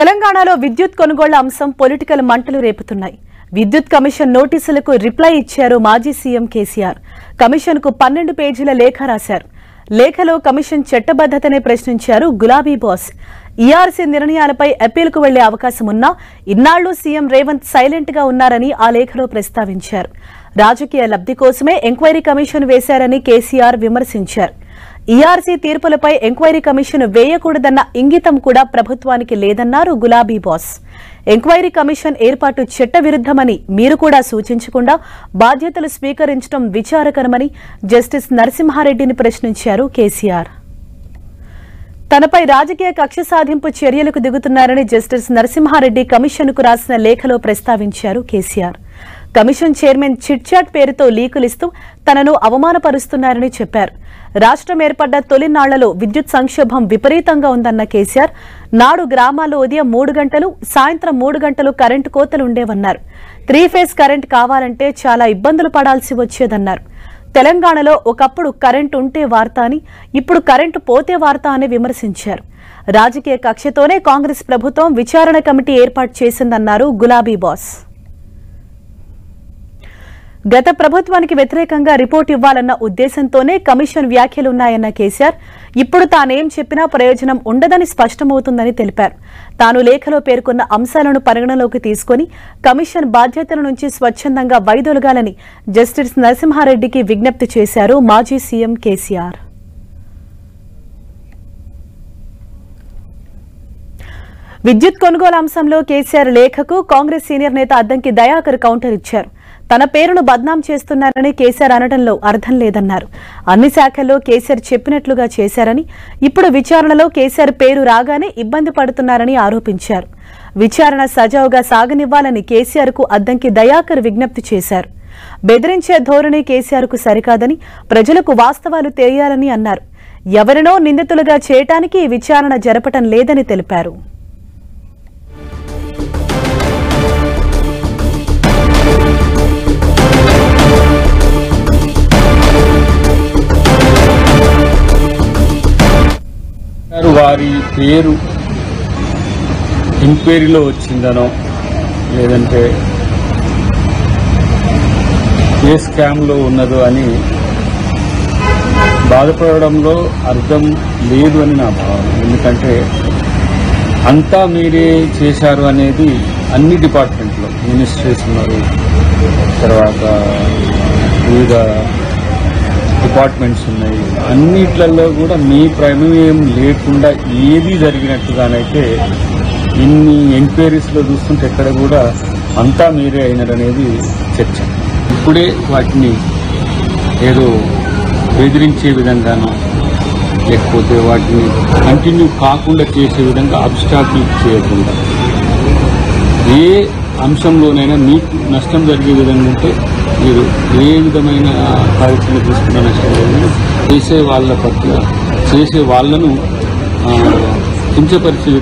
తెలంగాణలో విద్యుత్ కొనుగోళ్ల అంశం పొలిటికల్ మంటలు రేపుతున్నాయి. విద్యుత్ కమిషన్ నోటీసులకు రిప్లై ఇచ్చారు మాజీ సీఎం కేసీఆర్. కమిషన్కు 12 పేజీల లేఖ రాశారు. లేఖలో కమిషన్ చట్టబద్ధతనే ప్రశ్నించారు గులాబీ బాస్. ఈఆర్సీ నిర్ణయాలపై అప్పీల్కు వెళ్లే అవకాశం ఉన్నా ఇన్నాళ్లు సీఎం రేవంత్ సైలెంట్ గా ఉన్నారని ఆ లేఖలో ప్రస్తావించారు. రాజకీయ లబ్ధి కోసమే ఎంక్వైరీ కమిషన్ వేశారని కేసీఆర్ విమర్శించారు. ఈఆర్సీ తీర్పులపై ఎంక్వైరీ కమిషన్ వేయకూడదన్న ఇంగితం కూడా ప్రభుత్వానికి లేదన్నారు గులాబీ బాస్. ఎంక్వైరీ కమిషన్ ఏర్పాటు చట్టవిరుద్ధమని మీరు కూడా సూచించకుండా బాధ్యతలు స్వీకరించడం విచారకరమని జస్టిస్ నరసింహారెడ్డిని ప్రశ్నించారు కేసీఆర్. తనపై రాజకీయ కక్ష సాధింపు చర్యలకు దిగుతున్నారని జస్టిస్ నరసింహారెడ్డి కమిషన్కు రాసిన లేఖలో ప్రస్తావించారు కేసీఆర్. కమిషన్ చైర్మన్ చిట్చాట్ పేరుతో లీకులిస్తూ తనను అవమానపరుస్తున్నారని చెప్పారు. రాష్ట్రం ఏర్పడ్డ తొలినాళ్లలో విద్యుత్ సంక్షోభం విపరీతంగా ఉందన్న కేసీఆర్, నాడు గ్రామాల్లో ఉదయం 3 గంటలు, సాయంత్రం 3 గంటలు కరెంటు కోతలు ఉండేవన్నారు. 3 ఫేజ్ కరెంట్ కావాలంటే చాలా ఇబ్బందులు పడాల్సి వచ్చేదన్నారు. తెలంగాణలో ఒకప్పుడు కరెంటు ఉంటే వార్త అని, ఇప్పుడు కరెంటు పోతే వార్త అని విమర్శించారు. రాజకీయ కక్షతోనే కాంగ్రెస్ ప్రభుత్వం విచారణ కమిటీ ఏర్పాటు చేసిందన్నారు గులాబీ బాస్. గత ప్రభుత్వానికి వ్యతిరేకంగా రిపోర్ట్ ఇవ్వాలన్న ఉద్దేశంతోనే కమిషన్ వ్యాఖ్యలున్నాయన్న కేసీఆర్, ఇప్పుడు తానేం చెప్పినా ప్రయోజనం ఉండదని స్పష్టమవుతుందని తెలిపారు. తాను లేఖలో పేర్కొన్న అంశాలను పరిగణలోకి తీసుకుని కమిషన్ బాధ్యతల నుంచి స్వచ్ఛందంగా వైదొలగాలని జస్టిస్ నరసింహారెడ్డికి విజ్ఞప్తి చేశారు మాజీ సీఎం కేసీఆర్. విద్యుత్ కొనుగోలు అంశంలో కేసీఆర్ లేఖకు కాంగ్రెస్ సీనియర్ నేత అద్దంకి దయాకర్ కౌంటర్ ఇచ్చారు. తన పేరును బద్నాం చేస్తున్నారని కేసీఆర్ అనడంలో అర్థం లేదన్నారు. అన్ని శాఖల్లో కేసీఆర్ చెప్పినట్లుగా చేశారని, ఇప్పుడు విచారణలో కేసీఆర్ పేరు రాగానే ఇబ్బంది పడుతున్నారని ఆరోపించారు. విచారణ సజావుగా సాగనివ్వాలని కేసీఆర్కు అద్దంకి దయాకర్ విజ్ఞప్తి చేశారు. బెదిరించే ధోరణి కేసీఆర్కు సరికాదని, ప్రజలకు వాస్తవాలు తెలియాలని అన్నారు. ఎవరినో నిందితులుగా చేయటానికి విచారణ జరపటం లేదని తెలిపారు. వారి పేరు ఎంక్వైరీలో వచ్చిందనో లేదంటే ఏ స్కామ్లో ఉన్నదో అని బాధపడడంలో అర్థం లేదు అని నా భావన. ఎందుకంటే అంతా మీరే చేశారు అనేది అన్ని డిపార్ట్మెంట్లో మినిస్ట్రీస్ ఉన్నారు, తర్వాత వివిధ డిపార్ట్మెంట్స్ ఉన్నాయి. అన్నిట్లలో కూడా మీ ప్రమేయం లేకుండా ఏది జరిగినట్టుగానైతే ఇన్ని ఎంక్వైరీస్లో చూస్తుంటే ఎక్కడ కూడా అంతా మీరే అయినారనేది చర్చ. ఇప్పుడే వాటిని ఏదో బెదిరించే విధంగానో లేకపోతే వాటిని కంటిన్యూ కాకుండా చేసే విధంగా అబ్స్టాకిల్ చేయకుండా ఏ అంశంలోనైనా మీకు నష్టం జరిగే విధంగా ఉంటే మీరు ఏ విధమైన కార్యక్రమం తీసుకున్న నష్టం జరిగింది చేసే వాళ్ళ పట్ల చేసే వాళ్లను కించపరిచే